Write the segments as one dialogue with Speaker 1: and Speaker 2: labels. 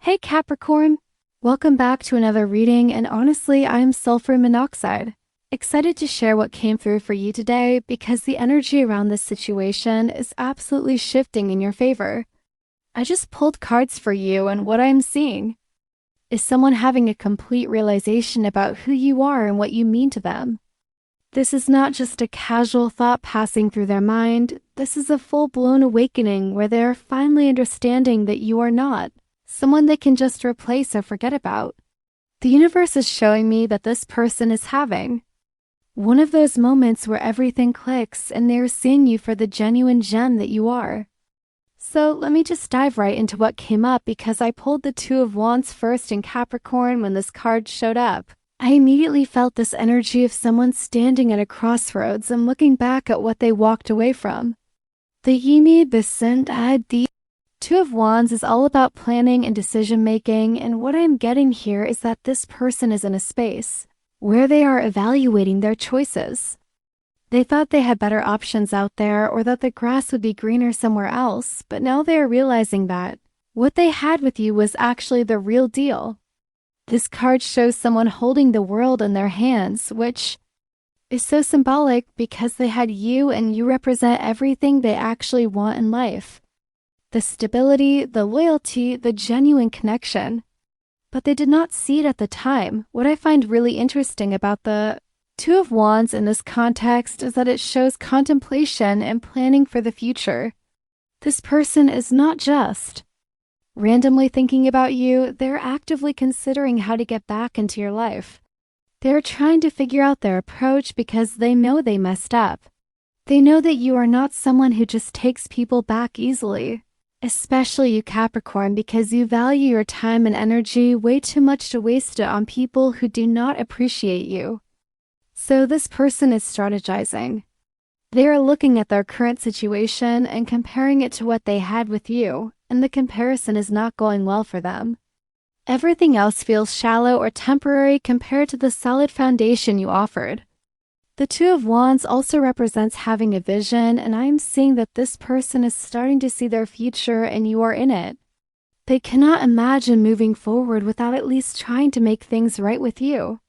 Speaker 1: Hey Capricorn! Welcome back to another reading, and honestly, I'm sulfur monoxide. Excited to share what came through for you today because the energy around this situation is absolutely shifting in your favor. I just pulled cards for you, and what I'm seeing is someone having a complete realization about who you are and what you mean to them. This is not just a casual thought passing through their mind. This is a full-blown awakening where they're finally understanding that you are not someone they can just replace or forget about. The universe is showing me that this person is having one of those moments where everything clicks and they're seeing you for the genuine gem that you are. So let me just dive right into what came up because I pulled the Two of Wands first in Capricorn when this card showed up. I immediately felt this energy of someone standing at a crossroads and looking back at what they walked away from. The Yimi Besint Ad the Two of Wands is all about planning and decision-making, and what I'm getting here is that this person is in a space where they are evaluating their choices. They thought they had better options out there or that the grass would be greener somewhere else, but now they are realizing that what they had with you was actually the real deal. This card shows someone holding the world in their hands, which is so symbolic because they had you and you represent everything they actually want in life. The stability, the loyalty, the genuine connection. But they did not see it at the time. What I find really interesting about the Two of Wands in this context is that it shows contemplation and planning for the future. This person is not just randomly thinking about you, they're actively considering how to get back into your life. They're trying to figure out their approach because they know they messed up. They know that you are not someone who just takes people back easily. Especially you Capricorn, because you value your time and energy way too much to waste it on people who do not appreciate you. So this person is strategizing. They are looking at their current situation and comparing it to what they had with you, and the comparison is not going well for them. Everything else feels shallow or temporary compared to the solid foundation you offered. The Two of Wands also represents having a vision, and I am seeing that this person is starting to see their future and you are in it. They cannot imagine moving forward without at least trying to make things right with you.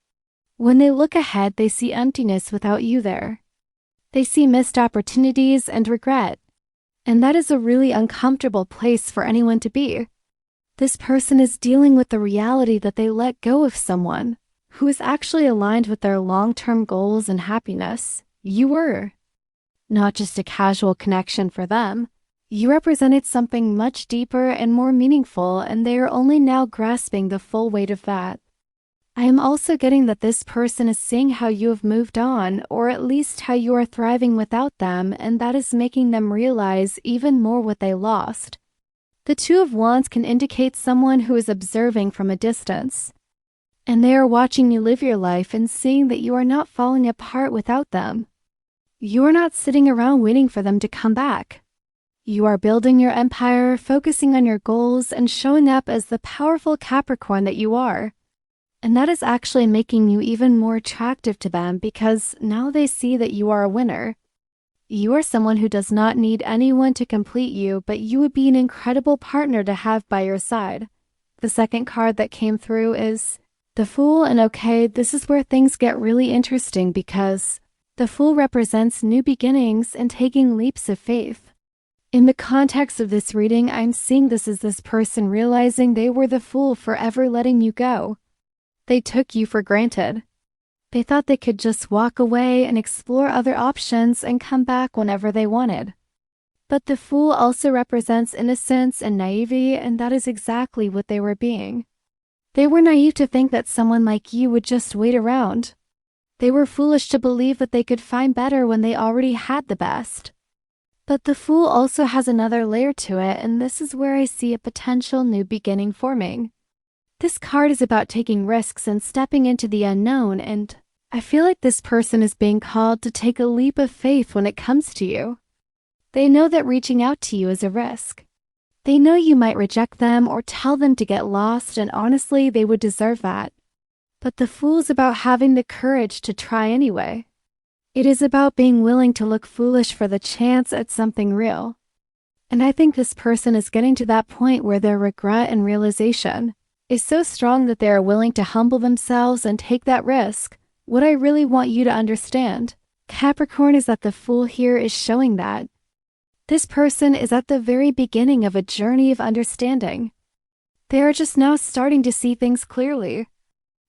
Speaker 1: When they look ahead, they see emptiness without you there. They see missed opportunities and regret. And that is a really uncomfortable place for anyone to be. This person is dealing with the reality that they let go of someone who is actually aligned with their long-term goals and happiness. You were not just a casual connection for them. You represented something much deeper and more meaningful, and they are only now grasping the full weight of that. I am also getting that this person is seeing how you have moved on, or at least how you are thriving without them, and that is making them realize even more what they lost. The Two of Wands can indicate someone who is observing from a distance, and they are watching you live your life and seeing that you are not falling apart without them. You are not sitting around waiting for them to come back. You are building your empire, focusing on your goals, and showing up as the powerful Capricorn that you are. And that is actually making you even more attractive to them because now they see that you are a winner. You are someone who does not need anyone to complete you, but you would be an incredible partner to have by your side. The second card that came through is the Fool, and okay, this is where things get really interesting because the Fool represents new beginnings and taking leaps of faith. In the context of this reading, I'm seeing this as this person realizing they were the fool for ever letting you go. They took you for granted. They thought they could just walk away and explore other options and come back whenever they wanted. But the Fool also represents innocence and naivety, and that is exactly what they were being. They were naive to think that someone like you would just wait around. They were foolish to believe that they could find better when they already had the best. But the Fool also has another layer to it, and this is where I see a potential new beginning forming. This card is about taking risks and stepping into the unknown, and I feel like this person is being called to take a leap of faith when it comes to you. They know that reaching out to you is a risk. They know you might reject them or tell them to get lost, and honestly, they would deserve that. But the Fool's about having the courage to try anyway. It is about being willing to look foolish for the chance at something real. And I think this person is getting to that point where their regret and realization is so strong that they are willing to humble themselves and take that risk. What I really want you to understand, Capricorn, is that the Fool here is showing that this person is at the very beginning of a journey of understanding. They are just now starting to see things clearly.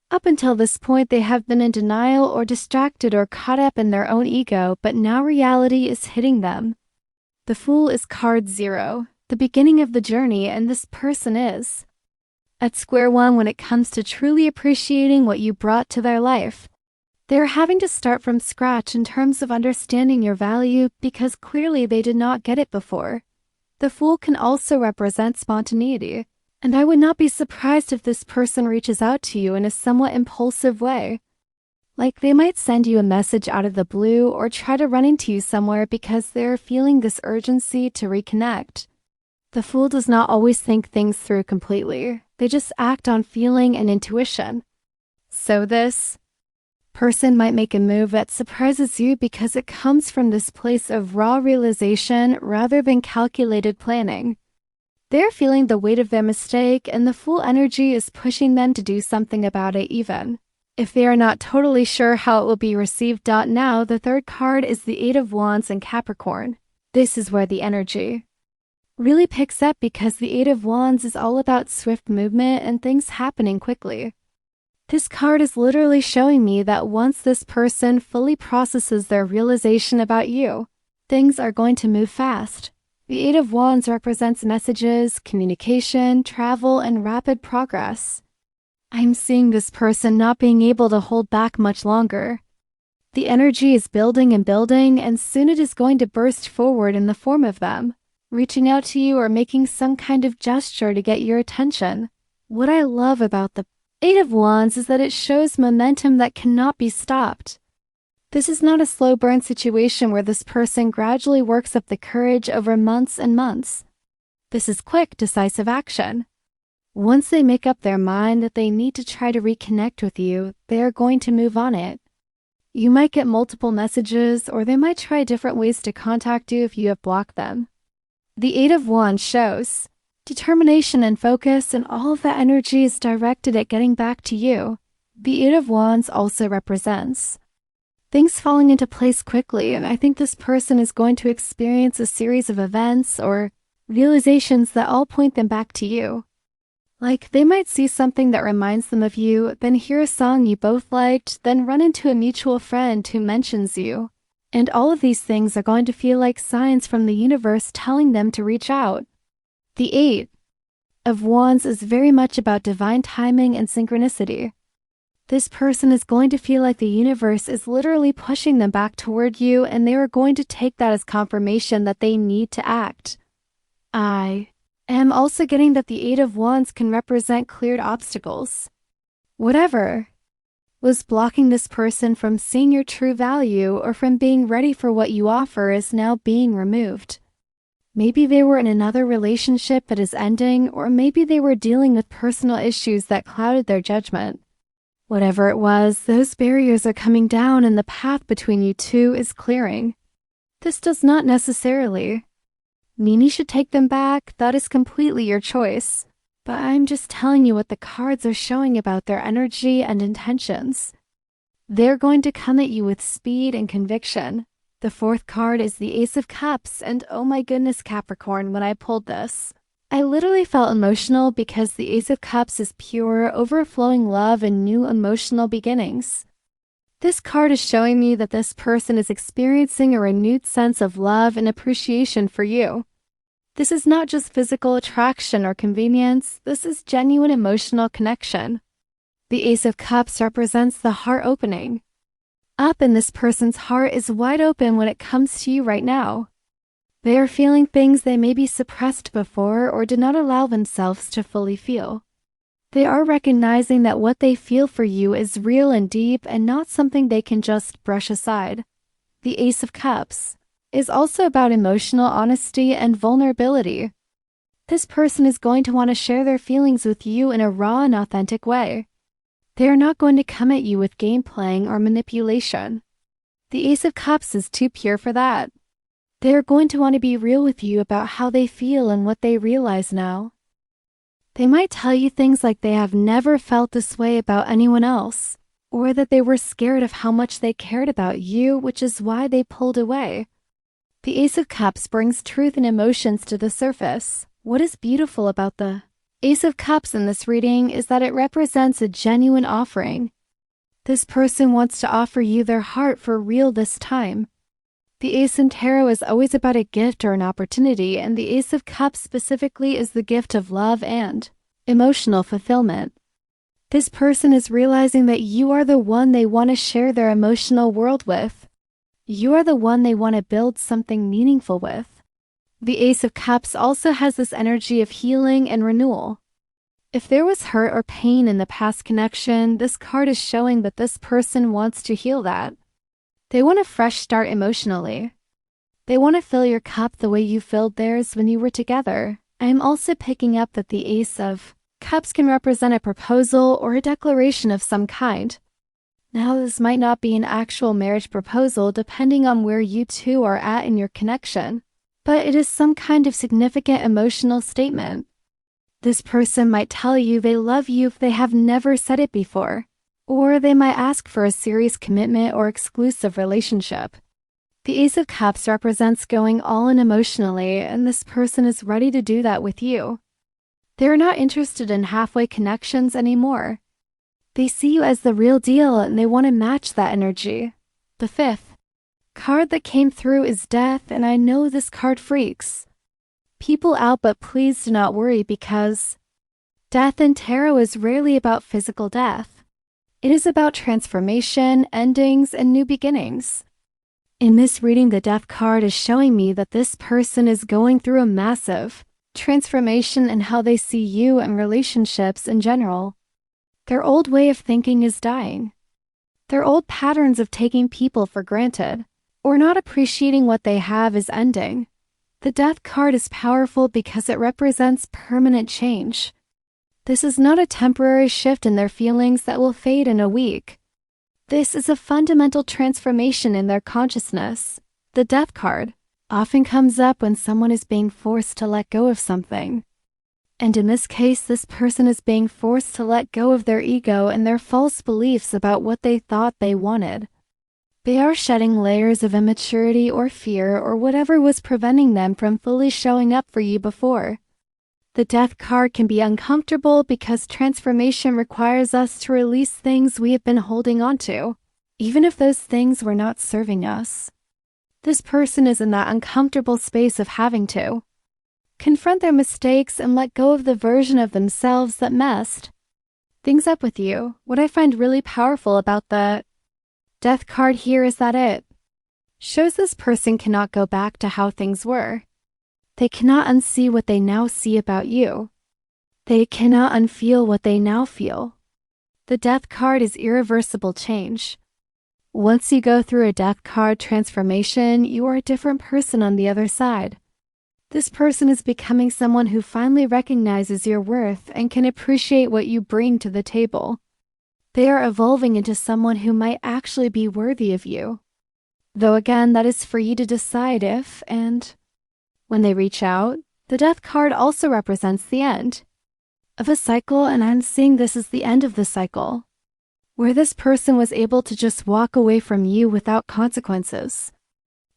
Speaker 1: Up until this point, they have been in denial or distracted or caught up in their own ego, but now reality is hitting them. The Fool is card 0, the beginning of the journey, and this person is at square one when it comes to truly appreciating what you brought to their life. They're having to start from scratch in terms of understanding your value because clearly they did not get it before. The Fool can also represent spontaneity, and I would not be surprised if this person reaches out to you in a somewhat impulsive way. Like they might send you a message out of the blue or try to run into you somewhere because they're feeling this urgency to reconnect. The Fool does not always think things through completely. They just act on feeling and intuition. So this person might make a move that surprises you because it comes from this place of raw realization rather than calculated planning. They're feeling the weight of their mistake, and the Fool energy is pushing them to do something about it even if they are not totally sure how it will be received. Now, the third card is the 8 of Wands in Capricorn. This is where the energy really picks up because the 8 of Wands is all about swift movement and things happening quickly. This card is literally showing me that once this person fully processes their realization about you, things are going to move fast. The 8 of Wands represents messages, communication, travel, and rapid progress. I'm seeing this person not being able to hold back much longer. The energy is building and building, and soon it is going to burst forward in the form of them reaching out to you or making some kind of gesture to get your attention. What I love about the 8 of Wands is that it shows momentum that cannot be stopped. This is not a slow burn situation where this person gradually works up the courage over months and months. This is quick, decisive action. Once they make up their mind that they need to try to reconnect with you, they are going to move on it. You might get multiple messages, or they might try different ways to contact you if you have blocked them. The 8 of Wands shows determination and focus, and all of that energy is directed at getting back to you. The 8 of Wands also represents things falling into place quickly, and I think this person is going to experience a series of events or realizations that all point them back to you. Like they might see something that reminds them of you, then hear a song you both liked, then run into a mutual friend who mentions you. And all of these things are going to feel like signs from the universe telling them to reach out. The 8 of Wands is very much about divine timing and synchronicity. This person is going to feel like the universe is literally pushing them back toward you, and they are going to take that as confirmation that they need to act. I am also getting that the 8 of Wands can represent cleared obstacles. Whatever was blocking this person from seeing your true value or from being ready for what you offer is now being removed. Maybe they were in another relationship that is ending, or maybe they were dealing with personal issues that clouded their judgment. Whatever it was, those barriers are coming down and the path between you two is clearing. This does not necessarily mean you should take them back. That is completely your choice. But I'm just telling you what the cards are showing about their energy and intentions. They're going to come at you with speed and conviction. The fourth card is the Ace of Cups, and oh my goodness, Capricorn, when I pulled this, I literally felt emotional because the Ace of Cups is pure, overflowing love and new emotional beginnings. This card is showing me that this person is experiencing a renewed sense of love and appreciation for you. This is not just physical attraction or convenience, this is genuine emotional connection. The Ace of Cups represents the heart opening. Up in this person's heart is wide open when it comes to you right now. They are feeling things they maybe suppressed before or did not allow themselves to fully feel. They are recognizing that what they feel for you is real and deep and not something they can just brush aside. The Ace of Cups is also about emotional honesty and vulnerability. This person is going to want to share their feelings with you in a raw and authentic way. They are not going to come at you with game playing or manipulation. The Ace of Cups is too pure for that. They are going to want to be real with you about how they feel and what they realize now. They might tell you things like they have never felt this way about anyone else, or that they were scared of how much they cared about you, which is why they pulled away. The Ace of Cups brings truth and emotions to the surface. What is beautiful about the Ace of Cups in this reading is that it represents a genuine offering. This person wants to offer you their heart for real this time. The Ace in Tarot is always about a gift or an opportunity, and the Ace of Cups specifically is the gift of love and emotional fulfillment. This person is realizing that you are the one they want to share their emotional world with. You are the one they want to build something meaningful with. The Ace of Cups also has this energy of healing and renewal. If there was hurt or pain in the past connection, this card is showing that this person wants to heal that. They want a fresh start emotionally. They want to fill your cup the way you filled theirs when you were together. I am also picking up that the Ace of Cups can represent a proposal or a declaration of some kind. Now, this might not be an actual marriage proposal depending on where you two are at in your connection, but it is some kind of significant emotional statement. This person might tell you they love you if they have never said it before, or they might ask for a serious commitment or exclusive relationship. The Ace of Cups represents going all in emotionally, and this person is ready to do that with you. They are not interested in halfway connections anymore. They see you as the real deal and they want to match that energy. The fifth card that came through is Death, and I know this card freaks people out, but please do not worry because death in tarot is rarely about physical death. It is about transformation, endings, and new beginnings. In this reading, the Death card is showing me that this person is going through a massive transformation in how they see you and relationships in general. Their old way of thinking is dying. Their old patterns of taking people for granted or not appreciating what they have is ending. The Death card is powerful because it represents permanent change. This is not a temporary shift in their feelings that will fade in a week. This is a fundamental transformation in their consciousness. The Death card often comes up when someone is being forced to let go of something. And in this case, this person is being forced to let go of their ego and their false beliefs about what they thought they wanted. They are shedding layers of immaturity or fear or whatever was preventing them from fully showing up for you before. The Death card can be uncomfortable because transformation requires us to release things we have been holding on to, even if those things were not serving us. This person is in that uncomfortable space of having to confront their mistakes and let go of the version of themselves that messed things up with you. What I find really powerful about the Death card here is that it shows this person cannot go back to how things were. They cannot unsee what they now see about you. They cannot unfeel what they now feel. The Death card is irreversible change. Once you go through a Death card transformation, you are a different person on the other side. This person is becoming someone who finally recognizes your worth and can appreciate what you bring to the table. They are evolving into someone who might actually be worthy of you. Though again, that is for you to decide if and when they reach out. The Death card also represents the end of a cycle, and I'm seeing this as the end of the cycle, where this person was able to just walk away from you without consequences.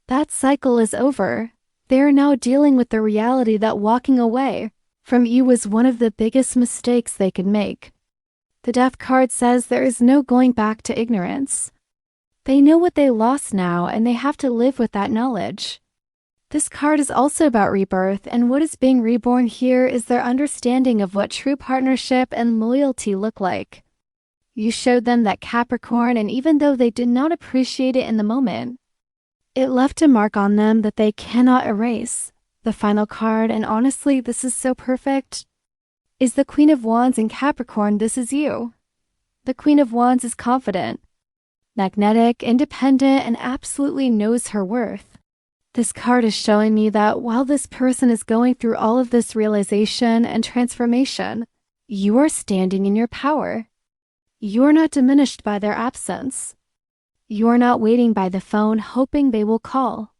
Speaker 1: That cycle is over. They are now dealing with the reality that walking away from you was one of the biggest mistakes they could make. The Death card says there is no going back to ignorance. They know what they lost now, and they have to live with that knowledge. This card is also about rebirth, and what is being reborn here is their understanding of what true partnership and loyalty look like. You showed them that Capricorn, and even though they did not appreciate it in the moment, it left a mark on them that they cannot erase. The final card, and honestly, this is so perfect, is the Queen of Wands in Capricorn. This is you. The Queen of Wands is confident, magnetic, independent, and absolutely knows her worth. This card is showing me that while this person is going through all of this realization and transformation, you are standing in your power. You are not diminished by their absence. You are not waiting by the phone hoping they will call.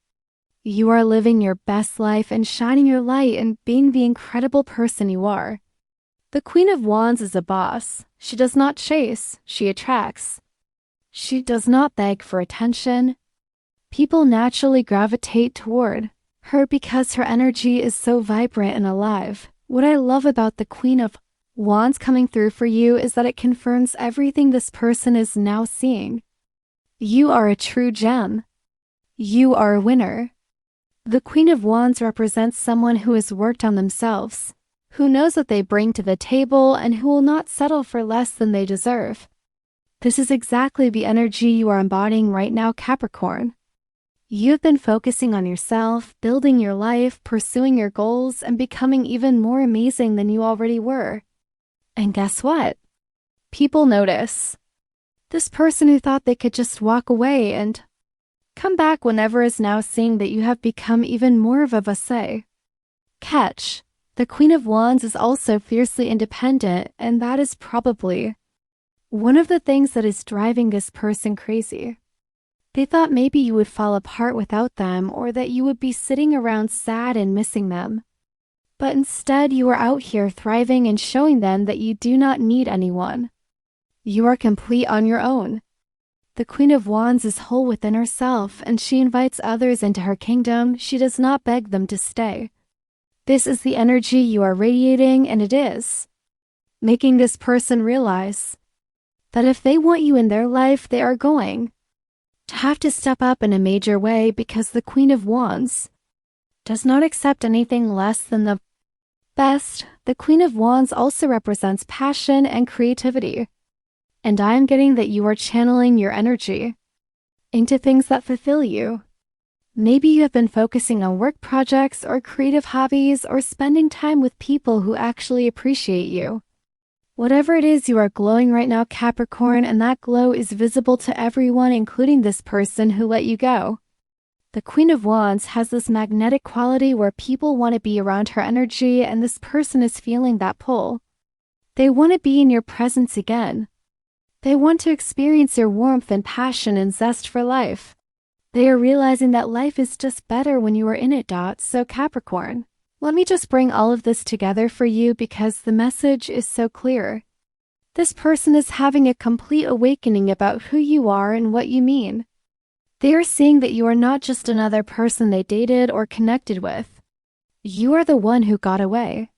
Speaker 1: You are living your best life and shining your light and being the incredible person you are. The Queen of Wands is a boss. She does not chase, she attracts. She does not beg for attention. People naturally gravitate toward her because her energy is so vibrant and alive. What I love about the Queen of Wands coming through for you is that it confirms everything this person is now seeing. You are a true gem. You are a winner. The Queen of Wands represents someone who has worked on themselves, who knows what they bring to the table, and who will not settle for less than they deserve. This is exactly the energy you are embodying right now, Capricorn. You've been focusing on yourself, building your life, pursuing your goals, and becoming even more amazing than you already were. And guess what? People notice. This person who thought they could just walk away and come back whenever is now seeing that you have become even more of a vassal. Catch. The Queen of Wands is also fiercely independent, and that is probably one of the things that is driving this person crazy. They thought maybe you would fall apart without them, or that you would be sitting around sad and missing them. But instead, you are out here thriving and showing them that you do not need anyone. You are complete on your own. The Queen of Wands is whole within herself, and she invites others into her kingdom. She does not beg them to stay. This is the energy you are radiating, and it is making this person realize that if they want you in their life, they are going to have to step up in a major way, because the Queen of Wands does not accept anything less than the best. The Queen of Wands also represents passion and creativity, and I am getting that you are channeling your energy into things that fulfill you. Maybe you have been focusing on work projects or creative hobbies, or spending time with people who actually appreciate you. Whatever it is, you are glowing right now, Capricorn, and that glow is visible to everyone, including this person who let you go. The Queen of Wands has this magnetic quality where people want to be around her energy, and this person is feeling that pull. They want to be in your presence again. They want to experience your warmth and passion and zest for life. They are realizing that life is just better when you are in it. So Capricorn, let me just bring all of this together for you, because the message is so clear. This person is having a complete awakening about who you are and what you mean. They are seeing that you are not just another person they dated or connected with. You are the one who got away.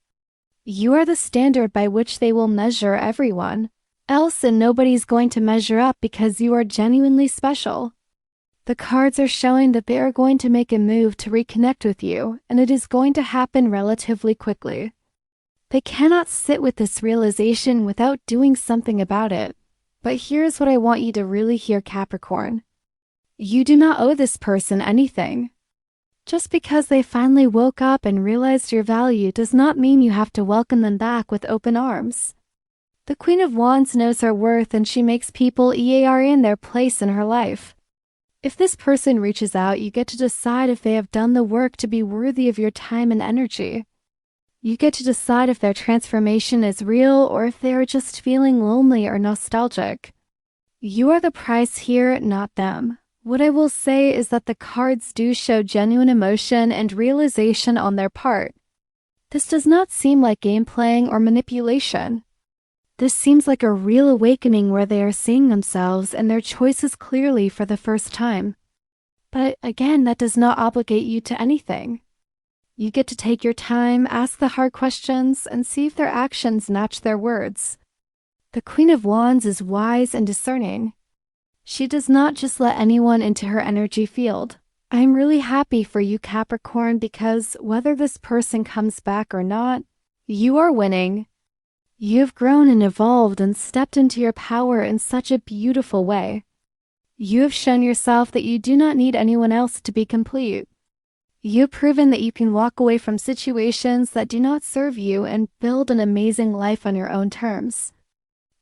Speaker 1: You are the standard by which they will measure everyone else, and nobody's going to measure up, because you are genuinely special. The cards are showing that they are going to make a move to reconnect with you, and it is going to happen relatively quickly. They cannot sit with this realization without doing something about it. But here's what I want you to really hear, Capricorn. You do not owe this person anything. Just because they finally woke up and realized your value does not mean you have to welcome them back with open arms. The Queen of Wands knows her worth, and she makes people in their place in her life. If this person reaches out, you get to decide if they have done the work to be worthy of your time and energy. You get to decide if their transformation is real, or if they are just feeling lonely or nostalgic. You are the prize here, not them. What I will say is that the cards do show genuine emotion and realization on their part. This does not seem like game playing or manipulation. This seems like a real awakening where they are seeing themselves and their choices clearly for the first time. But again, that does not obligate you to anything. You get to take your time, ask the hard questions, and see if their actions match their words. The Queen of Wands is wise and discerning. She does not just let anyone into her energy field. I'm really happy for you, Capricorn, because whether this person comes back or not, you are winning. You have grown and evolved and stepped into your power in such a beautiful way. You have shown yourself that you do not need anyone else to be complete. You have proven that you can walk away from situations that do not serve you and build an amazing life on your own terms.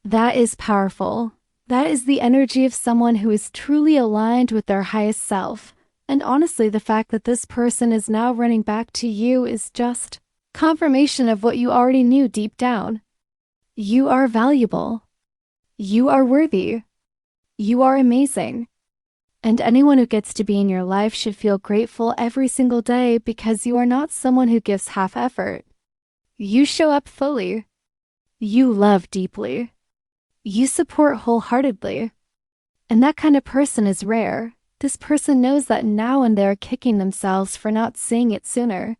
Speaker 1: That is powerful. That is the energy of someone who is truly aligned with their highest self. And honestly, the fact that this person is now running back to you is just confirmation of what you already knew deep down. You are valuable. You are worthy. You are amazing. And anyone who gets to be in your life should feel grateful every single day because you are not someone who gives half effort. You show up fully. You love deeply. You support wholeheartedly. And that kind of person is rare. This person knows that now and they're kicking themselves for not seeing it sooner.